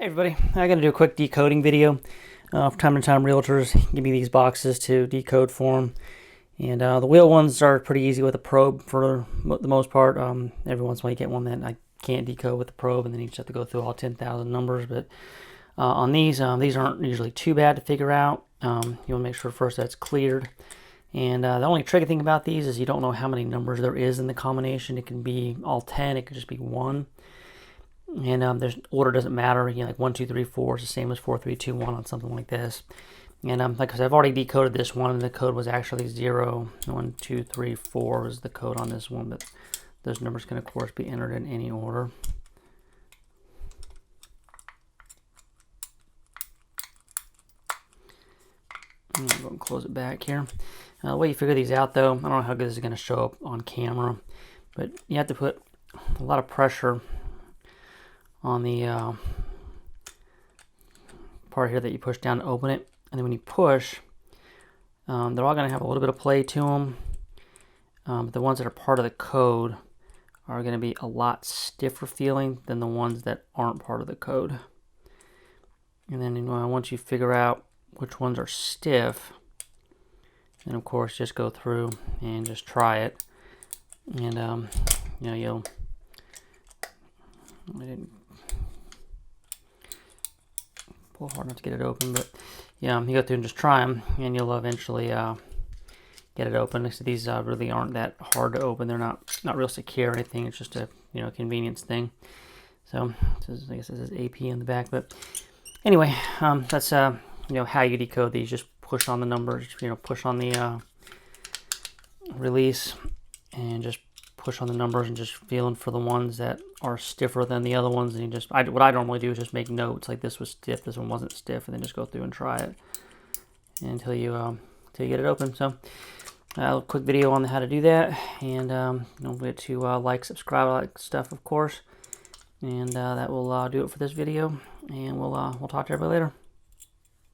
Hey everybody, I'm going to do a quick decoding video. From time to time, realtors give me these boxes to decode for them. And the wheel ones are pretty easy with a probe for the most part. Every once in a while you get one that I can't decode with the probe, and then you just have to go through all 10,000 numbers. But on these aren't usually too bad to figure out. You want to make sure first that's cleared. And the only tricky thing about these is you don't know how many numbers there is in the combination. It can be all 10, it could just be 1. And there's order doesn't matter, like 1, 2, 3, 4 is the same as 4, 3, 2, 1 on something like this. And like I said, I've already decoded this one, and the code was actually 0, 1, 2, 3, 4 is the code on this one, but those numbers can of course be entered in any order. I'm going to go and close it back here. The way you figure these out though, I don't know how good this is going to show up on camera, but you have to put a lot of pressure on the part here that you push down to open it, and then when you push, they're all going to have a little bit of play to them, but the ones that are part of the code are going to be a lot stiffer feeling than the ones that aren't part of the code. And then once you figure out which ones are stiff, then of course just go through and just try it, and you'll I didn't pull hard enough to get it open, but yeah, you go through and just try them, and you'll eventually get it open. So these really aren't that hard to open. They're not real secure or anything. It's just a convenience thing. So I guess this is AP in the back, but anyway, that's how you decode these. Just push on the numbers, push on the release, and just push on the numbers and just feeling for the ones that are stiffer than the other ones. And what I normally do is just make notes, like this was stiff, this one wasn't stiff, and then just go through and try it until you get it open. So a quick video on how to do that, and don't forget to like, subscribe, all that stuff, of course. And that will do it for this video, and we'll talk to everybody later.